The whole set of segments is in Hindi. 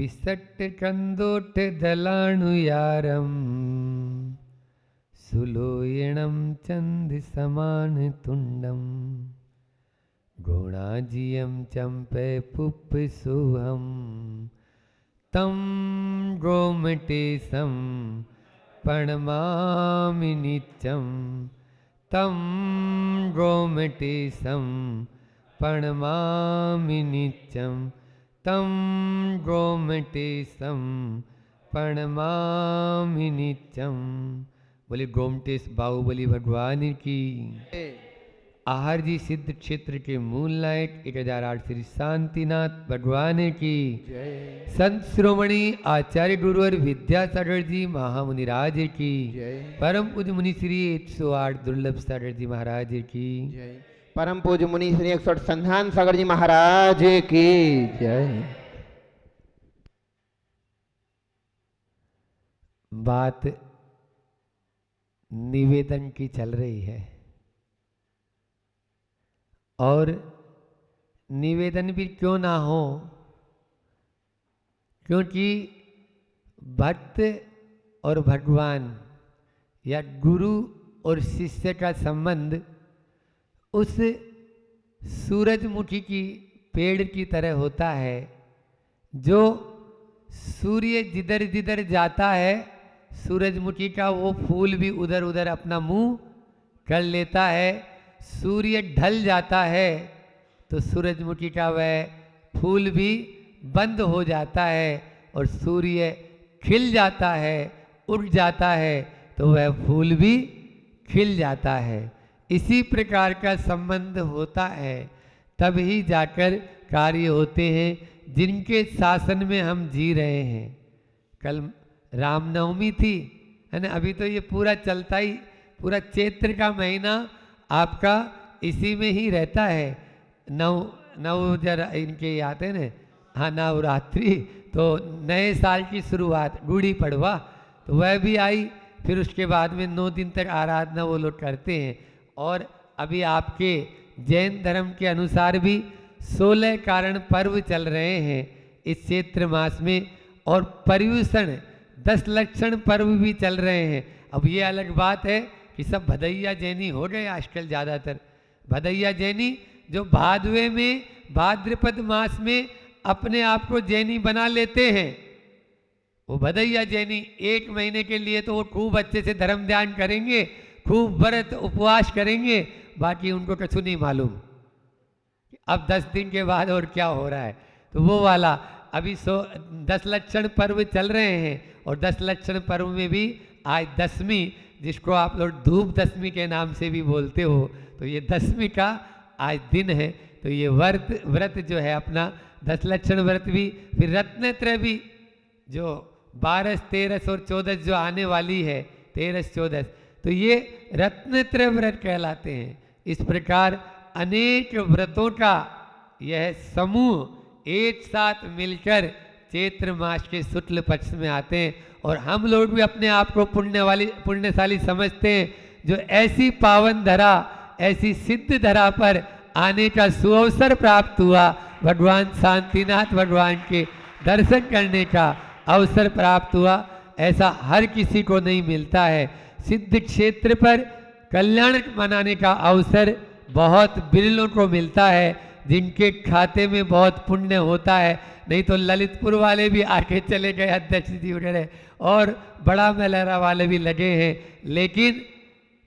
विसट कंदोट दलाणुयारम सुलोयणम चंद समान तुंडम गुणाजियम चंपे पुप सुहम तम गोमटेशम प्रणमामि नित्यम तम गोमटेशम प्रणमामि नित्यम तम गोमटेशम प्रणमामि नित्यम। बोले गोमटेश बाहुबली भगवान की। आहार जी सिद्ध क्षेत्र के मूल नायक 1008 श्री शांतिनाथ भगवान की जय। संत श्रोमणी आचार्य गुरुवर विद्यासागर जी महामुनिराज की जय। परम पूज्य मुनि श्री 108 दुर्लभ सागर जी महाराज की जय। परम पूज्य मुनि श्री 108 संधान सागर जी महाराज की जय। बात निवेदन की चल रही है और निवेदन भी क्यों ना हो, क्योंकि भक्त और भगवान या गुरु और शिष्य का संबंध उस सूरजमुखी की पेड़ की तरह होता है। जो सूर्य जिधर जिधर जाता है सूरजमुखी का वो फूल भी उधर उधर अपना मुंह कर लेता है। सूर्य ढल जाता है तो सूरजमुखी का वह फूल भी बंद हो जाता है और सूर्य खिल जाता है, उग जाता है तो वह फूल भी खिल जाता है। इसी प्रकार का संबंध होता है, तभी जाकर कार्य होते हैं जिनके शासन में हम जी रहे हैं। कल रामनवमी थी है ना, अभी तो ये पूरा चलता ही, पूरा चैत्र का महीना आपका इसी में ही रहता है। नव जरा इनके आते ना, हाँ नवरात्रि, तो नए साल की शुरुआत गुड़ी पड़वा तो वह भी आई, फिर उसके बाद में 9 दिन तक आराधना वो लोग करते हैं। और अभी आपके जैन धर्म के अनुसार भी 16 कारण पर्व चल रहे हैं इस चैत्र मास में, और पर्युषण 10 लक्षण पर्व भी चल रहे हैं। अब ये अलग बात है कि सब भदैया जैनी हो गए आजकल ज़्यादातर। भदैया जैनी जो भादवे में भाद्रपद मास में अपने आप को जैनी बना लेते हैं, वो भदैया जैनी 1 महीने के लिए तो वो खूब अच्छे से धर्म ध्यान करेंगे, खूब व्रत उपवास करेंगे, बाकी उनको कुछ नहीं मालूम अब 10 दिन के बाद और क्या हो रहा है। तो वो वाला अभी 10 लक्षण पर्व चल रहे हैं, और 10 लक्षण पर्व में भी आज दशमी, जिसको आप लोग धूप दशमी के नाम से भी बोलते हो, तो ये दशमी का आज दिन है। तो ये व्रत जो है अपना 10 लक्षण व्रत भी, फिर रत्नत्रय भी जो 12, 13 और 14 जो आने वाली है, 13, 14, तो ये रत्नत्रय व्रत कहलाते हैं। इस प्रकार अनेक व्रतों का यह समूह एक साथ मिलकर चैत्र मास के शुक्ल पक्ष में आते हैं, और हम लोग भी अपने आप को पुण्यशाली समझते हैं जो ऐसी पावन धरा, ऐसी सिद्ध धरा पर आने का सुअवसर प्राप्त हुआ। भगवान शांतिनाथ भगवान के दर्शन करने का अवसर प्राप्त हुआ, ऐसा हर किसी को नहीं मिलता है। सिद्ध क्षेत्र पर कल्याण मनाने का अवसर बहुत बिरलों को मिलता है, जिनके खाते में बहुत पुण्य होता है। नहीं तो ललितपुर वाले भी आके चले गए, अध्यक्ष जी वगैरह, और बड़ा मेलरा वाले भी लगे हैं, लेकिन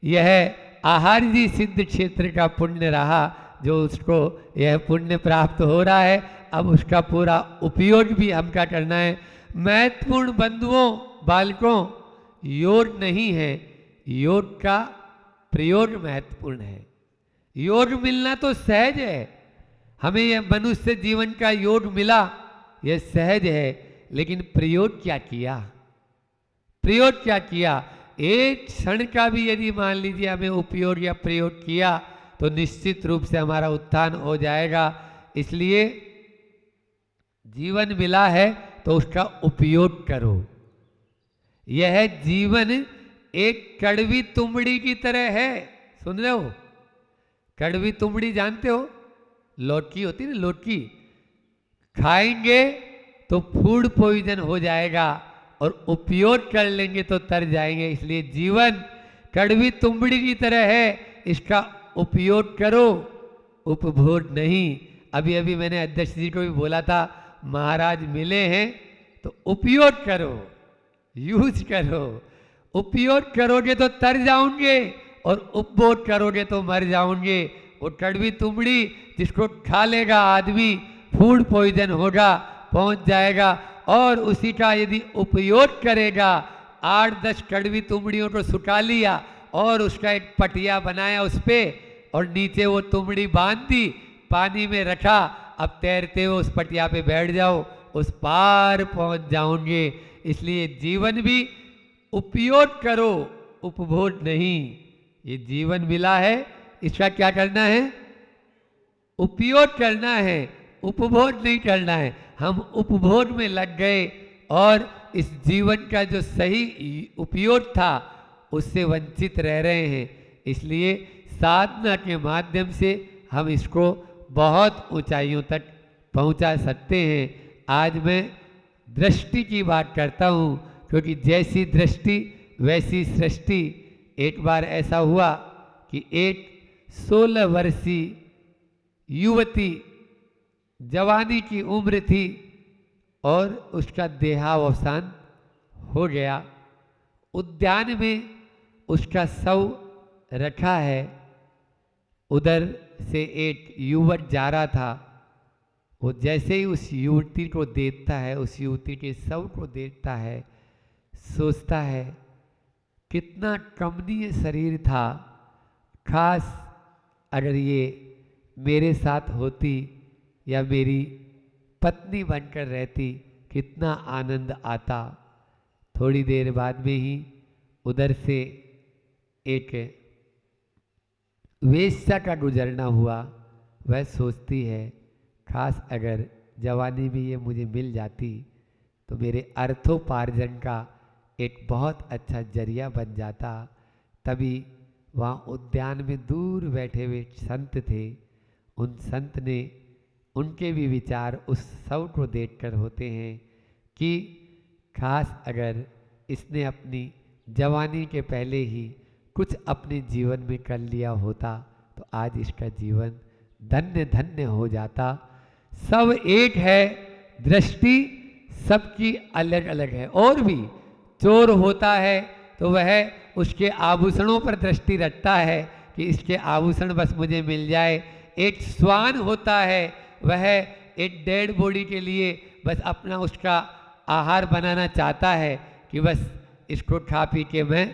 यह आहार जी सिद्ध क्षेत्र का पुण्य रहा, जो उसको यह पुण्य प्राप्त हो रहा है। अब उसका पूरा उपयोग भी हमका करना है। महत्वपूर्ण बंधुओं बालकों, योग नहीं है, योग का प्रयोग महत्वपूर्ण है। योग मिलना तो सहज है, हमें यह मनुष्य जीवन का योग मिला, यह सहज है, लेकिन प्रयोग क्या किया, प्रयोग क्या किया। एक क्षण का भी यदि मान लीजिए हमें उपयोग या प्रयोग किया तो निश्चित रूप से हमारा उत्थान हो जाएगा। इसलिए जीवन मिला है तो उसका उपयोग करो। यह जीवन एक कड़वी तुमड़ी की तरह है, सुन रहे हो? कड़वी तुमड़ी जानते हो? लौटकी होती है ना, लौटकी। खाएंगे तो फूड पॉइजन हो जाएगा और उपयोग कर लेंगे तो तर जाएंगे। इसलिए जीवन कड़वी तुंबड़ी की तरह है, इसका उपयोग करो, उपभोग नहीं। अभी अभी मैंने अध्यक्ष जी को भी बोला था, महाराज मिले हैं तो उपयोग करो, यूज करो। उपयोग करोगे तो तर जाओगे और उपभोग करोगे तो मर जाओगे। वो कड़वी तुमड़ी जिसको खा लेगा आदमी फूड पॉइजन होगा, पहुंच जाएगा। और उसी का यदि उपयोग करेगा, 8-10 कड़वी तुमड़ियों को सुखा लिया और उसका एक पटिया बनाया उस पर, और नीचे वो तुमड़ी बांध दी, पानी में रखा, अब तैरते हुए उस पटिया पे बैठ जाओ, उस पार पहुंच जाओगे। इसलिए जीवन भी उपयोग करो, उपभोग नहीं। ये जीवन मिला है, इसका क्या करना है? उपयोग करना है, उपभोग नहीं करना है। हम उपभोग में लग गए और इस जीवन का जो सही उपयोग था उससे वंचित रह रहे हैं। इसलिए साधना के माध्यम से हम इसको बहुत ऊंचाइयों तक पहुंचा सकते हैं। आज मैं दृष्टि की बात करता हूं, क्योंकि जैसी दृष्टि वैसी सृष्टि। एक बार ऐसा हुआ कि एक 16 वर्षीय युवती, जवानी की उम्र थी, और उसका देहावसान हो गया। उद्यान में उसका शव रखा है, उधर से एक युवक जा रहा था। वो जैसे ही उस युवती को देखता है, उस युवती के शव को देखता है, सोचता है कितना कमनीय शरीर था, खास अगर ये मेरे साथ होती या मेरी पत्नी बनकर रहती, कितना आनंद आता। थोड़ी देर बाद में ही उधर से एक वेश्या का गुजरना हुआ। वह सोचती है खास अगर जवानी में ये मुझे मिल जाती तो मेरे अर्थोपार्जन का एक बहुत अच्छा जरिया बन जाता। तभी वहाँ उद्यान में दूर बैठे हुए संत थे। उन संत ने, उनके भी विचार उस शव को देखकर होते हैं कि खास अगर इसने अपनी जवानी के पहले ही कुछ अपने जीवन में कर लिया होता तो आज इसका जीवन धन्य धन्य हो जाता। सब एक है, दृष्टि सबकी अलग अलग है। और भी चोर होता है तो वह उसके आभूषणों पर दृष्टि रखता है कि इसके आभूषण बस मुझे मिल जाए। एक श्वान होता है, वह एक डेड बॉडी के लिए बस अपना उसका आहार बनाना चाहता है कि बस इसको खा पी के मैं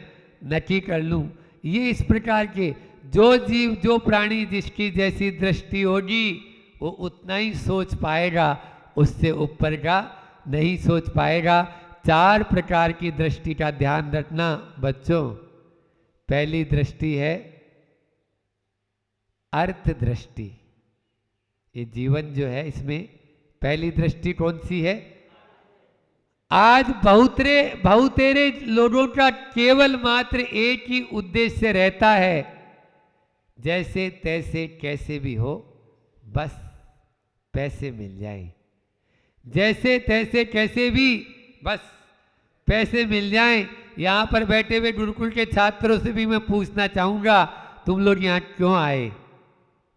नकी कर लूँ। ये इस प्रकार के जो जीव, जो प्राणी जिसकी जैसी दृष्टि होगी वो उतना ही सोच पाएगा, उससे ऊपर का नहीं सोच पाएगा। 4 प्रकार की दृष्टि का ध्यान रखना बच्चों। पहली दृष्टि है अर्थ दृष्टि। ये जीवन जो है इसमें पहली दृष्टि कौन सी है? आज बहुतेरे लोगों का केवल मात्र एक ही उद्देश्य रहता है, जैसे तैसे कैसे भी हो बस पैसे मिल जाए। जैसे तैसे कैसे भी बस पैसे मिल जाएं। यहाँ पर बैठे हुए गुरुकुल के छात्रों से भी मैं पूछना चाहूँगा, तुम लोग यहाँ क्यों आए?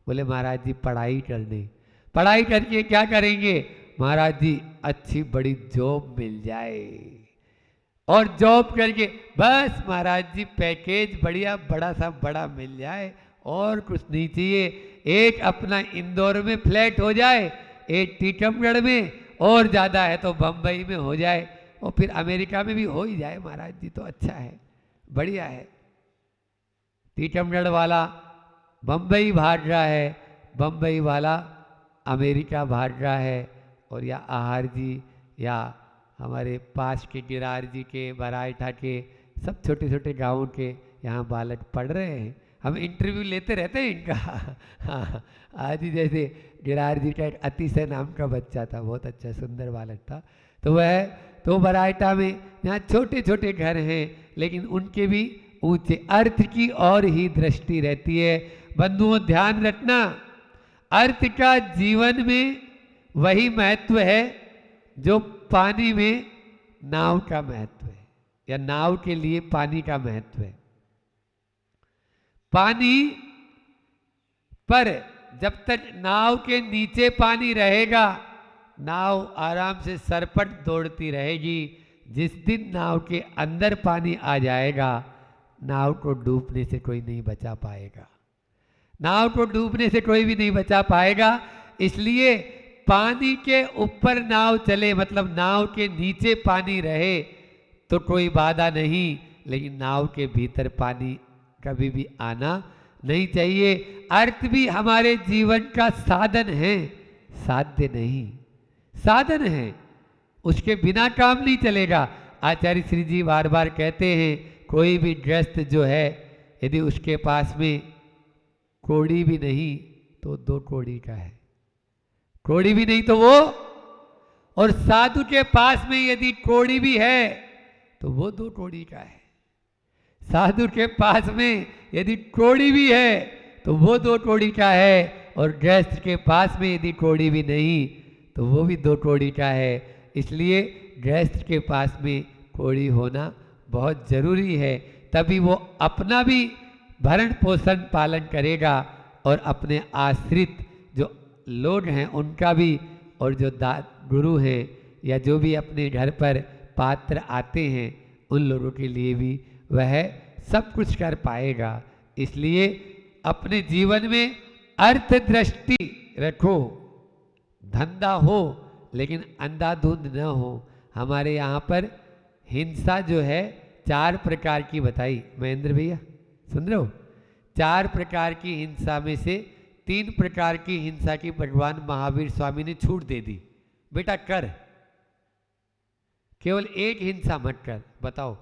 बोले महाराज जी पढ़ाई करने। पढ़ाई करके क्या करेंगे? महाराज जी अच्छी बड़ी जॉब मिल जाए। और जॉब करके बस महाराज जी पैकेज बढ़िया बड़ा सा बड़ा मिल जाए, और कुछ नहीं चाहिए। एक अपना इंदौर में फ्लैट हो जाए, एक टीकमगढ़ में, और ज़्यादा है तो बम्बई में हो जाए, और फिर अमेरिका में भी हो ही जाए महाराज जी तो अच्छा है, बढ़िया है। टीकमगढ़ वाला बम्बई भाग रहा है, बम्बई वाला अमेरिका भाग रहा है, और या आहार जी या हमारे पास के गिरार जी के, बराइठा के, सब छोटे छोटे गाँव के यहाँ बालक पढ़ रहे हैं। हम इंटरव्यू लेते रहते हैं इनका। हाँ, आज ही जैसे गिरार जी का एक अतिशय नाम का बच्चा था, बहुत अच्छा सुंदर बालक था, तो वह तो बराइठा में यहाँ छोटे छोटे घर हैं, लेकिन उनके भी ऊंचे अर्थ की और ही दृष्टि रहती है। बंधुओं ध्यान रखना, अर्थ का जीवन में वही महत्व है जो पानी में नाव का महत्व है, या नाव के लिए पानी का महत्व है। पानी पर जब तक नाव के नीचे पानी रहेगा, नाव आराम से सरपट दौड़ती रहेगी। जिस दिन नाव के अंदर पानी आ जाएगा, नाव को डूबने से कोई नहीं बचा पाएगा। नाव को डूबने से कोई भी नहीं बचा पाएगा। इसलिए पानी के ऊपर नाव चले, मतलब नाव के नीचे पानी रहे तो कोई बाधा नहीं, लेकिन नाव के भीतर पानी कभी भी आना नहीं चाहिए। अर्थ भी हमारे जीवन का साधन है, साध्य नहीं, साधन है, उसके बिना काम नहीं चलेगा। आचार्य श्री जी बार बार कहते हैं, कोई भी गृहस्थ जो है, यदि उसके पास में कोड़ी भी नहीं तो 2 कोड़ी का है, कोड़ी भी नहीं तो वो, और साधु के पास में यदि कोड़ी भी है तो वो 2 कोड़ी का है। साधु के पास में यदि कोड़ी भी है तो वो 2 कोड़ी का है, और गृहस्थ के पास में यदि कोड़ी भी नहीं तो वो भी 2 कोड़ी का है। इसलिए गृहस्थ के पास में कोड़ी होना बहुत जरूरी है, तभी वो अपना भी भरण पोषण पालन करेगा और अपने आश्रित जो लोग हैं उनका भी, और जो गुरु हैं या जो भी अपने घर पर पात्र आते हैं उन लोगों के लिए भी वह सब कुछ कर पाएगा। इसलिए अपने जीवन में अर्थ दृष्टि रखो, धंधा हो लेकिन अंधाधुंध न हो। हमारे यहाँ पर हिंसा जो है 4 प्रकार की बताई, महेंद्र भैया सुन रहे हो? 4 प्रकार की हिंसा में से 3 प्रकार की हिंसा की भगवान महावीर स्वामी ने छूट दे दी। बेटा कर, केवल एक हिंसा मत कर। बताओ,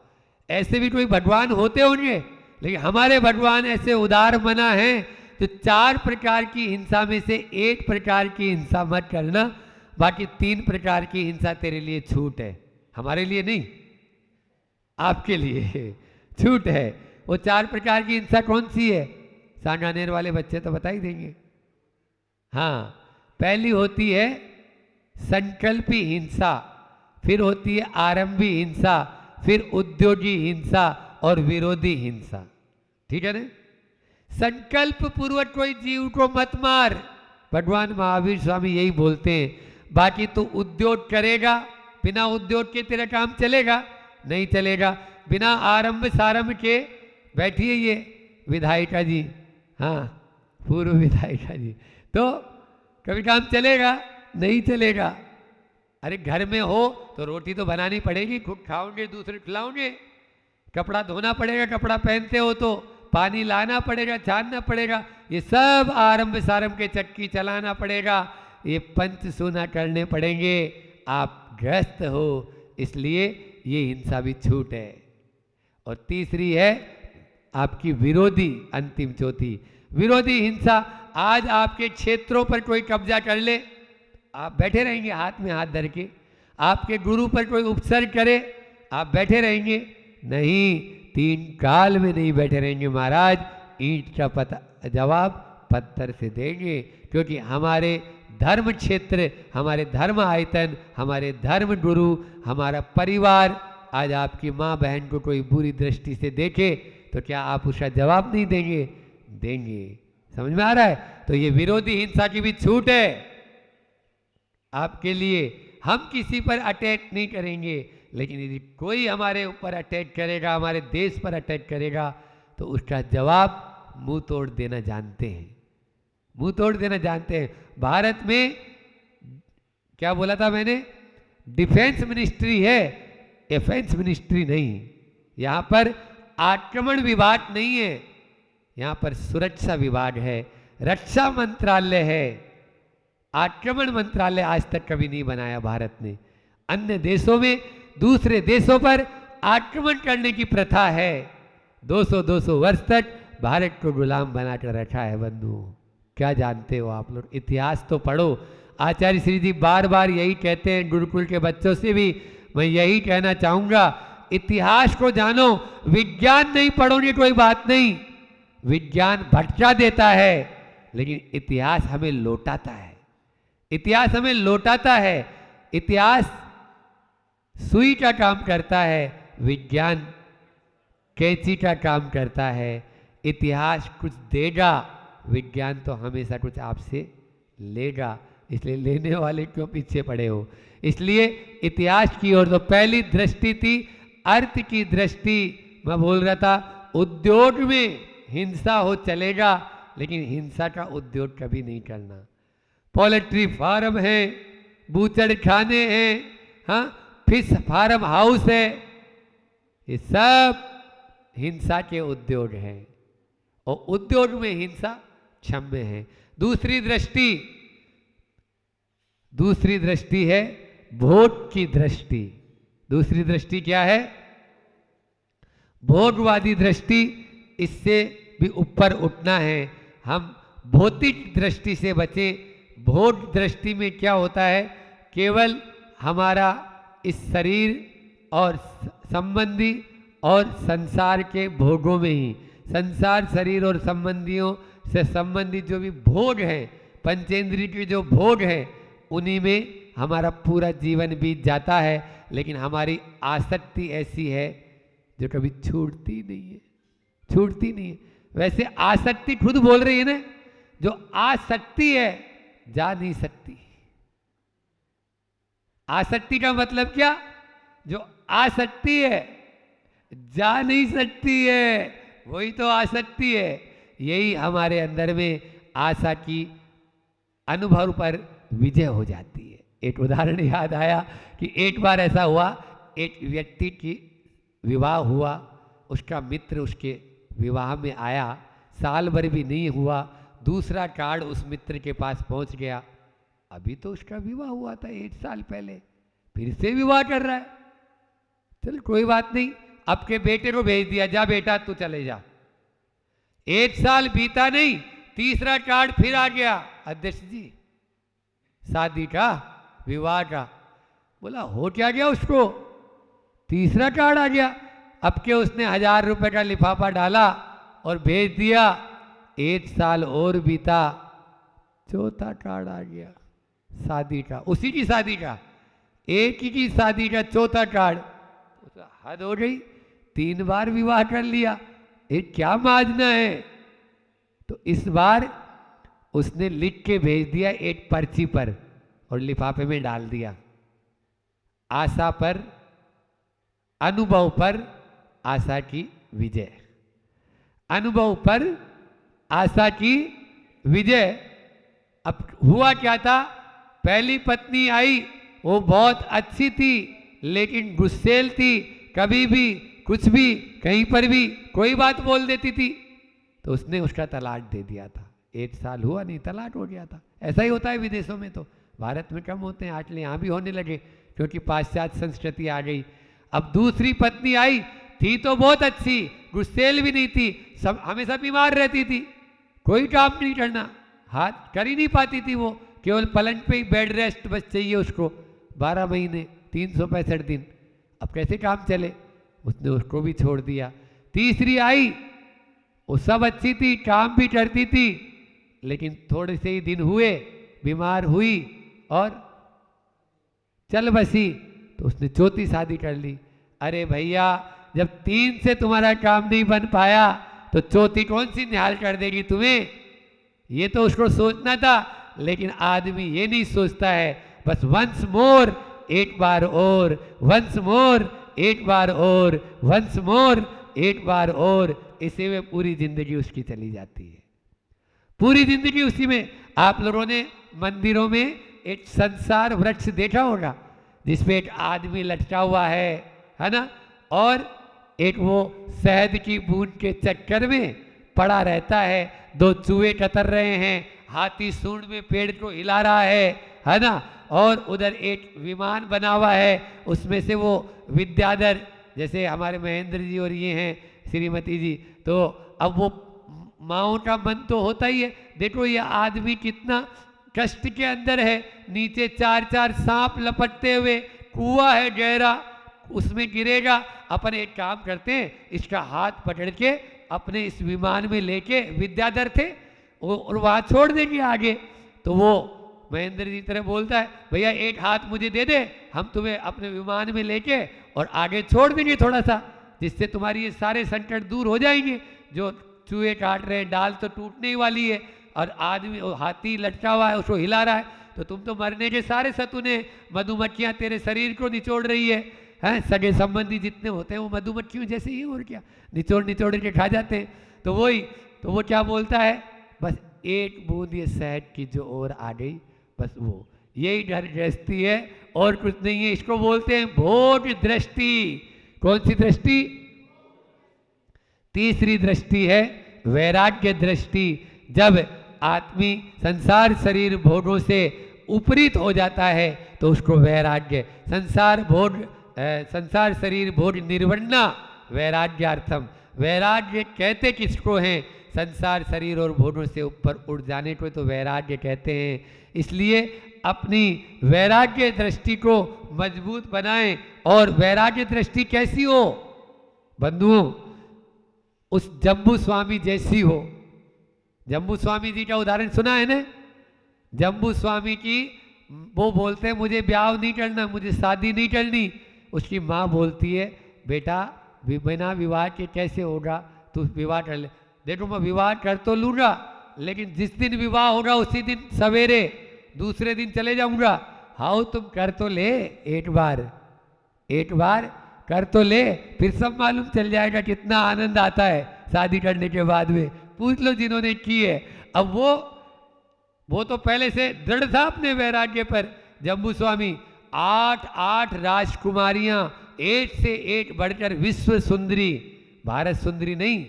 ऐसे भी कोई भगवान होते होंगे, लेकिन हमारे भगवान ऐसे उदार मना है तो 4 प्रकार की हिंसा में से 1 प्रकार की हिंसा मत करना, बाकी 3 प्रकार की हिंसा तेरे लिए छूट है, हमारे लिए नहीं, आपके लिए छूट है। वो 4 प्रकार की हिंसा कौन सी है? सांगानेर वाले बच्चे तो बता ही देंगे। हाँ, पहली होती है संकल्पी हिंसा, फिर होती है आरंभी हिंसा, फिर उद्योगी हिंसा और विरोधी हिंसा। ठीक है ना? संकल्प पूर्वक कोई जीव को मत मार, भगवान महावीर स्वामी यही बोलते हैं। बाकी तू उद्योग करेगा, बिना उद्योग के तेरा काम चलेगा? नहीं चलेगा। बिना आरंभ सारंभ के, बैठिए ये विधायिका जी, हाँ पूर्व विधायिका जी, तो कभी काम चलेगा? नहीं चलेगा। अरे घर में हो तो रोटी तो बनानी पड़ेगी, खुद खाओगे दूसरे खिलाओगे, कपड़ा धोना पड़ेगा, कपड़ा पहनते हो तो पानी लाना पड़ेगा, छानना पड़ेगा, ये सब आरंभ सारंभ के चक्की चलाना पड़ेगा, ये पंच सूना करने पड़ेंगे। आप गृहस्थ हो, इसलिए ये हिंसा भी छूट है। और तीसरी है आपकी विरोधी, अंतिम चौथी विरोधी हिंसा। आज आपके क्षेत्रों पर कोई कब्जा कर ले, आप बैठे रहेंगे हाथ में हाथ धर के? आपके गुरु पर कोई उपसर्ग करे, आप बैठे रहेंगे? नहीं, 3 काल में नहीं बैठे रहेंगे महाराज। ईंट का जवाब पत्थर से देंगे, क्योंकि हमारे धर्म क्षेत्र, हमारे धर्म आयतन, हमारे धर्म गुरु, हमारा परिवार आज आपकी माँ बहन को कोई बुरी दृष्टि से देखे तो क्या आप उसका जवाब नहीं देंगे? देंगे। समझ में आ रहा है? तो ये विरोधी हिंसा की भी छूट है आपके लिए। हम किसी पर अटैक नहीं करेंगे, लेकिन यदि कोई हमारे ऊपर अटैक करेगा, हमारे देश पर अटैक करेगा, तो उसका जवाब मुंह तोड़ देना जानते हैं, मुंह तोड़ देना जानते हैं। भारत में क्या बोला था मैंने? डिफेंस मिनिस्ट्री है, डिफेंस मिनिस्ट्री नहीं। यहाँ पर आक्रमण विभाग नहीं है, यहाँ पर सुरक्षा विभाग है, रक्षा मंत्रालय है। आक्रमण मंत्रालय आज तक कभी नहीं बनाया भारत ने। अन्य देशों में दूसरे देशों पर आक्रमण करने की प्रथा है। 200-200 वर्ष तक भारत को गुलाम बनाकर रखा है बंधुओं। क्या जानते हो आप लोग? इतिहास तो पढ़ो। आचार्य श्री जी बार बार यही कहते हैं, गुरुकुल के बच्चों से भी मैं यही कहना चाहूँगा, इतिहास को जानो। विज्ञान नहीं पढ़ोगे कोई बात नहीं, विज्ञान भटका देता है, लेकिन इतिहास हमें लौटाता है। इतिहास हमें लौटाता है। इतिहास सुई का काम करता है, विज्ञान कैंची का काम करता है। इतिहास कुछ देगा, विज्ञान तो हमेशा कुछ आपसे लेगा, इसलिए लेने वाले क्यों पीछे पड़े हो। इसलिए इतिहास की ओर तो पहली दृष्टि थी अर्थ की दृष्टि। मैं बोल रहा था उद्योग में हिंसा हो चलेगा, लेकिन हिंसा का उद्योग कभी नहीं करना। पोल्ट्री फार्म है, बूचड़ खाने हैं, हाँ, फिश फार्म हाउस है, ये सब हिंसा के उद्योग हैं और उद्योग में हिंसा क्षम्य है। दूसरी दृष्टि है भोग की दृष्टि। दूसरी दृष्टि क्या है? भोगवादी दृष्टि। इससे भी ऊपर उठना है, हम भौतिक दृष्टि से बचे। भोग दृष्टि में क्या होता है? केवल हमारा इस शरीर और संबंधी और संसार के भोगों में ही, संसार शरीर और संबंधियों से संबंधित जो भी भोग हैं, पंचेंद्रिय के जो भोग हैं, उन्हीं में हमारा पूरा जीवन बीत जाता है। लेकिन हमारी आसक्ति ऐसी है जो कभी छूटती नहीं है, छूटती नहीं है। वैसे आसक्ति खुद बोल रही है ना, जो आसक्ति है जा नहीं सकती। आसक्ति का मतलब क्या? जो आसक्ति है जा नहीं सकती है, वही तो आसक्ति है। यही हमारे अंदर में आशा की अनुभव पर विजय हो जाती है। एक उदाहरण याद आया कि एक बार ऐसा हुआ, एक व्यक्ति की विवाह हुआ, उसका मित्र उसके विवाह में आया, साल भर भी नहीं हुआ, दूसरा कार्ड उस मित्र के पास पहुंच गया। अभी तो उसका विवाह हुआ था 1 साल पहले, फिर से विवाह कर रहा है। चल कोई बात नहीं, आपके बेटे को भेज दिया, जा बेटा तू चले जा। 1 साल बीता नहीं, तीसरा कार्ड फिर आ गया, अध्यक्ष जी शादी का, विवाह का। बोला हो क्या गया उसको? तीसरा कार्ड आ गया। अब के उसने 1000 रुपए का लिफाफा डाला और भेज दिया। 1 साल और बीता, चौथा कार्ड आ गया शादी का, उसी की शादी का, एक ही की शादी का चौथा कार्ड। हद हो गई, 3 बार विवाह कर लिया, ये क्या माजना है? तो इस बार उसने लिख के भेज दिया एक पर्ची पर और लिफाफे में डाल दिया, आशा पर, अनुभव पर आशा की विजय। अनुभव पर आशा की विजय। अब हुआ क्या था? पहली पत्नी आई, वो बहुत अच्छी थी, लेकिन गुस्सेल थी, कभी भी कुछ भी कहीं पर भी कोई बात बोल देती थी, तो उसने उसका तलाक दे दिया था। 1 साल हुआ नहीं, तलाक हो गया था। ऐसा ही होता है विदेशों में, तो भारत में कम होते हैं, आजकल यहाँ भी होने लगे क्योंकि पाश्चात्य संस्कृति आ गई। अब दूसरी पत्नी आई, थी तो बहुत अच्छी, गुस्सेल भी नहीं थी, सब हमेशा बीमार रहती थी, कोई काम नहीं करना, हाथ कर ही नहीं पाती थी, वो केवल पलंग पे ही बेड रेस्ट बस चाहिए उसको, 12 महीने 365 दिन। अब कैसे काम चले? उसने उसको भी छोड़ दिया। तीसरी आई, वो सब अच्छी थी, काम भी करती थी, लेकिन थोड़े से ही दिन हुए बीमार हुई और चल बसी, तो उसने चौथी शादी कर ली। अरे भैया, जब 3 से तुम्हारा काम नहीं बन पाया तो चौथी कौन सी निहाल कर देगी तुम्हें? ये तो उसको सोचना था, लेकिन आदमी ये नहीं सोचता है, बस वंस मोर, एक बार और, वंस मोर, एक बार और, वंस मोर, एक बार और, इसी में पूरी जिंदगी उसकी चली जाती है, पूरी जिंदगी उसी में। आप लोगों ने मंदिरों में एक संसार वृक्ष देखा होगा, जिसपे एक आदमी लटका हुआ है ना, और एक वो शहद की बूंद के चक्कर में पड़ा रहता है, 2 चूहे कतर रहे हैं, हाथी सूंड में पेड़ को हिला रहा है ना, और उधर एक विमान बना हुआ है, उसमें से वो विद्याधर, जैसे हमारे महेंद्र जी और ये हैं श्रीमती जी, तो अब वो माओ का मन तो होता ही है। देखो ये आदमी कितना कष्ट के अंदर है, नीचे 4-4 सांप लपटते हुए, कुआं है गहरा, उसमें गिरेगा। अपन एक काम करते हैं, इसका हाथ पकड़ के अपने इस विमान में लेके, विद्याधर थे और वहाँ छोड़ देंगे आगे, तो वो महेंद्र जी तरह बोलता है, भैया एक हाथ मुझे दे दे, हम तुम्हें अपने विमान में लेके और आगे छोड़ देंगे थोड़ा सा, जिससे तुम्हारी ये सारे संकट दूर हो जाएंगे। जो चूहे काट रहे हैं, डाल तो टूटने ही वाली है, और आदमी हाथी लटका हुआ है, उसको हिला रहा है, तो तुम तो मरने के सारे सतुने, मधुमक्खियां तेरे शरीर को निचोड़ रही है, हैं? सगे संबंधी जितने होते हैं वो मधुमक्खियों जैसे ही, और क्या निचोड़ निचोड़ के खा जाते हैं। तो वही, तो वो क्या बोलता है, बस एक बूंद ये शहद की जो और आ गई, बस वो यही दृष्टि है और कुछ नहीं है। इसको बोलते हैं भोग दृष्टि। कौन सी दृष्टि? तीसरी दृष्टि है वैराग्य दृष्टि। जब आदमी संसार शरीर भोगों से उपरीत हो जाता है तो उसको वैराग्य, संसार शरीर भोग निर्वण्णा वैराग्यार्थम। वैराग्य कहते किसको हैं? संसार शरीर और भोगों से ऊपर उड़ जाने को तो वैराग्य कहते हैं। इसलिए अपनी वैराग्य दृष्टि को मजबूत बनाएं। और वैराग्य दृष्टि कैसी हो बंधुओं? उस जम्बू स्वामी जैसी हो। जम्बू स्वामी जी का उदाहरण सुना है ना? जम्बू स्वामी की वो बोलते हैं मुझे ब्याह नहीं करना, मुझे शादी नहीं करनी। उसकी माँ बोलती है बेटा बिना विवाह के कैसे होगा, तू विवाह कर ले। देखो मैं विवाह कर तो लूँगा, लेकिन जिस दिन विवाह होगा उसी दिन सवेरे दूसरे दिन चले जाऊँगा। हाँ तुम कर तो ले, एक बार कर तो ले, फिर सब मालूम चल जाएगा कितना आनंद आता है शादी करने के बाद में। पूछ लो जिन्होंने की है। अब वो तो पहले से दृढ़ था अपने वैराग्य पर। जम्बू स्वामी 8 राजकुमारियां, एक से एक बढ़कर विश्व सुंदरी, भारत सुंदरी नहीं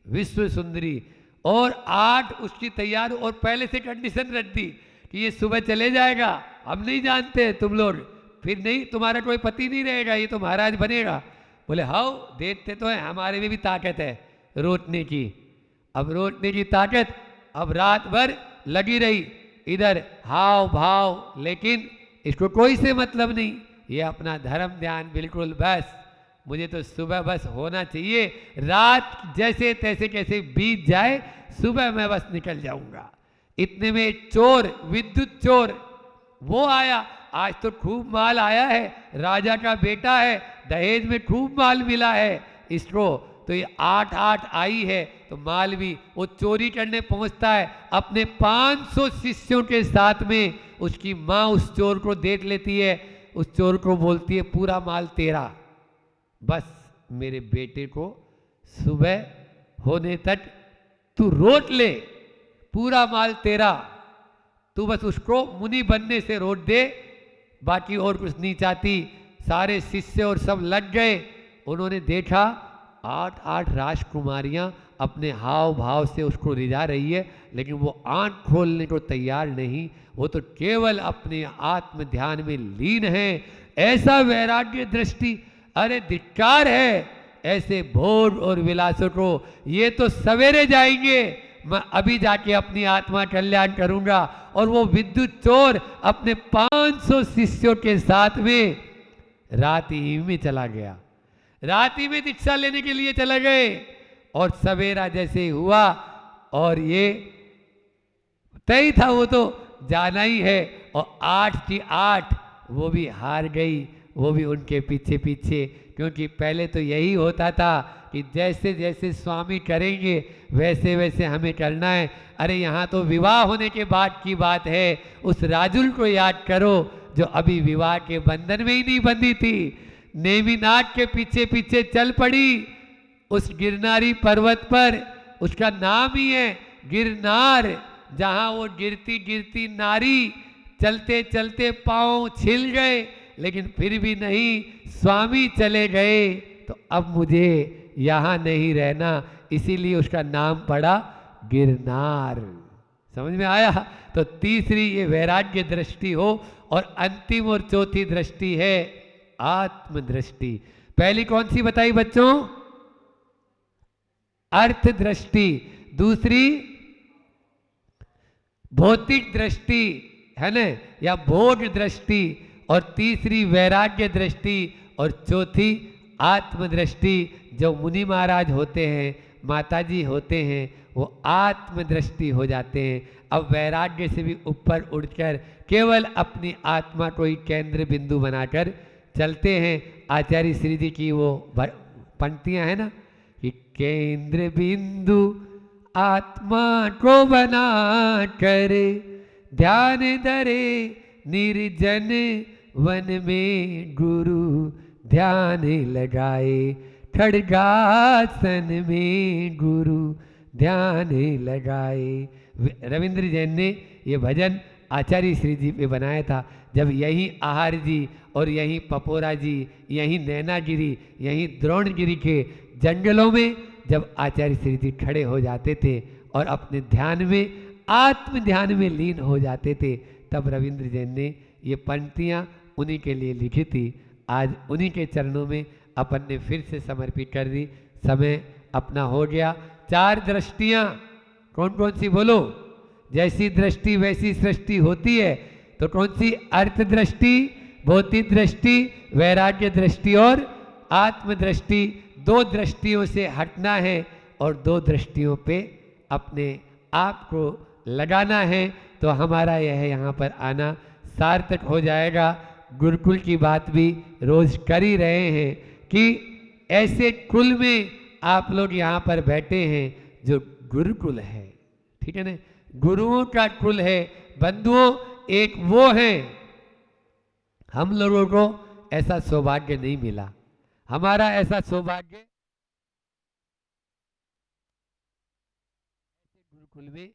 विश्व सुंदरी, और 8 उसकी तैयार, और पहले से कंडीशन रख दी कि ये सुबह चले जाएगा, हम नहीं जानते तुम लोग, फिर नहीं तुम्हारा कोई पति नहीं रहेगा, ये तो महाराज बनेगा। बोले हाँ देखते तो है, हमारे में भी ताकत है रोटने की। अब रोटने की ताकत अब रात भर लगी रही, इधर हाव भाव, लेकिन इसको कोई से मतलब नहीं। ये अपना धर्म ध्यान बिल्कुल, बस मुझे तो सुबह बस होना चाहिए, रात जैसे तैसे कैसे बीत जाए, सुबह मैं बस निकल जाऊंगा। इतने में चोर, विद्युत चोर वो आया। आज तो खूब माल आया है, राजा का बेटा है, दहेज में खूब माल मिला है इसको, तो ये 8 आई है, तो माल भी वो चोरी करने पहुंचता है अपने 500 शिष्यों के साथ में। उसकी माँ उस चोर को देख लेती है, उस चोर को बोलती है पूरा माल तेरा, बस मेरे बेटे को सुबह होने तक तू रोट ले, पूरा माल तेरा, तू बस उसको मुनि बनने से रोट दे, बाकी और कुछ नहीं चाहती। सारे शिष्य और सब लग गए। उन्होंने देखा 8 राजकुमारियां अपने हाव भाव से उसको रिझा रही है, लेकिन वो आंख खोलने को तैयार नहीं, वो तो केवल अपने आत्म ध्यान में लीन है। ऐसा वैराग्य दृष्टि, अरे धिक्कार है ऐसे भोग और विलासों को। ये तो सवेरे जाएंगे, मैं अभी जाके अपनी आत्मा कल्याण करूंगा। और वो विद्युत चोर अपने 500 शिष्यों के साथ में रात ही में चला गया, रात ही में दीक्षा लेने के लिए चले गए। और सवेरा जैसे हुआ, और ये तय था वो तो जाना ही है, और 8 की 8 वो भी हार गई, वो भी उनके पीछे पीछे। क्योंकि पहले तो यही होता था कि जैसे जैसे स्वामी करेंगे वैसे वैसे हमें करना है। अरे यहाँ तो विवाह होने के बाद की बात है, उस राजुल को याद करो जो अभी विवाह के बंधन में ही नहीं बंधी थी, नेमिनाथ के पीछे पीछे चल पड़ी उस गिरनारी पर्वत पर। उसका नाम ही है गिरनार, जहाँ वो गिरती गिरती नारी, चलते चलते पाँव छिल गए, लेकिन फिर भी नहीं, स्वामी चले गए, तो अब मुझे यहाँ नहीं रहना, इसीलिए उसका नाम पड़ा गिरनार। समझ में आया? तो तीसरी ये वैराग्य दृष्टि हो, और अंतिम और चौथी दृष्टि है आत्म दृष्टि। पहली कौन सी बताई बच्चों? अर्थ दृष्टि। दूसरी भौतिक दृष्टि है ना, या भोग दृष्टि। और तीसरी वैराग्य दृष्टि, और चौथी आत्मदृष्टि। जो मुनि महाराज होते हैं, माताजी होते हैं, वो आत्मदृष्टि हो जाते हैं। अब वैराग्य से भी ऊपर उठकर केवल अपनी आत्मा को ही केंद्र बिंदु बनाकर चलते हैं। आचार्य श्री जी की वो पंक्तियां हैं ना कि केंद्र बिंदु आत्मा को बना कर ध्यान धरे निर्जन वन में गुरु ध्यान लगाए, खड्गासन में गुरु ध्यान लगाए। रविंद्र जैन ने ये भजन आचार्य श्री जी पे बनाया था। जब यहीं आहार जी और यहीं पपोरा जी, यहीं नैनागिरी, यहीं द्रोणगिरी के जंगलों में जब आचार्य श्री जी खड़े हो जाते थे और अपने ध्यान में, आत्म ध्यान में लीन हो जाते थे, तब रविंद्र जैन ने ये पंक्तियाँ उन्हीं के लिए लिखी थी। आज उन्हीं के चरणों में अपन ने फिर से समर्पित कर दी। समय अपना हो गया। 4 दृष्टियाँ कौन कौन सी बोलो? जैसी दृष्टि वैसी सृष्टि होती है। तो कौन सी? अर्थ दृष्टि, भौतिक दृष्टि, वैराग्य दृष्टि और आत्मदृष्टि। 2 दृष्टियों से हटना है और 2 दृष्टियों पे अपने आप को लगाना है। तो हमारा यह यहाँ पर आना सार्थक हो जाएगा। गुरुकुल की बात भी रोज कर ही रहे हैं कि ऐसे कुल में आप लोग यहाँ पर बैठे हैं जो गुरुकुल है, ठीक है ना, गुरुओं का कुल है। बंधुओं एक वो है, हम लोगों को ऐसा सौभाग्य नहीं मिला। हमारा ऐसा सौभाग्य गुरुकुल में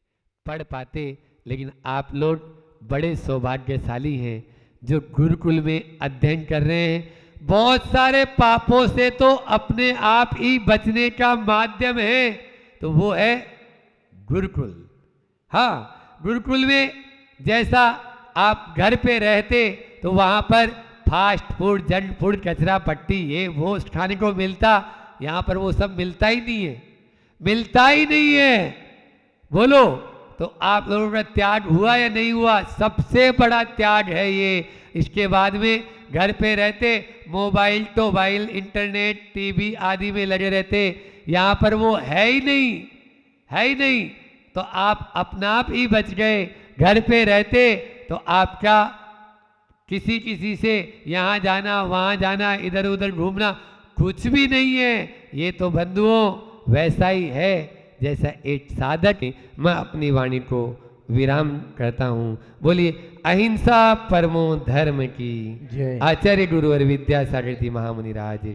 पढ़ पाते, लेकिन आप लोग बड़े सौभाग्यशाली हैं जो गुरुकुल में अध्ययन कर रहे हैं। बहुत सारे पापों से तो अपने आप ही बचने का माध्यम है, तो वो है गुरुकुल। हाँ, गुरुकुल में जैसा आप घर पे रहते तो वहाँ पर फास्ट फूड, जंक फूड, कचरा पट्टी, ये वो खाने को मिलता, यहाँ पर वो सब मिलता ही नहीं है, मिलता ही नहीं है। बोलो, तो आप लोगों का त्याग हुआ या नहीं हुआ? सबसे बड़ा त्याग है ये। इसके बाद में घर पे रहते मोबाइल, टोबाइल, इंटरनेट, टीवी आदि में लगे रहते, यहाँ पर वो है ही नहीं, है ही नहीं। तो आप अपना आप ही बच गए। घर पे रहते तो आपका किसी किसी से यहाँ जाना, वहाँ जाना, इधर उधर घूमना कुछ भी नहीं है। ये तो बंधुओं वैसा ही है जैसा एक साधक है। मैं अपनी वाणी को विराम करता हूँ। बोलिए अहिंसा परमो धर्म की। आचार्य गुरु और विद्यासागर जी महामुनि राज।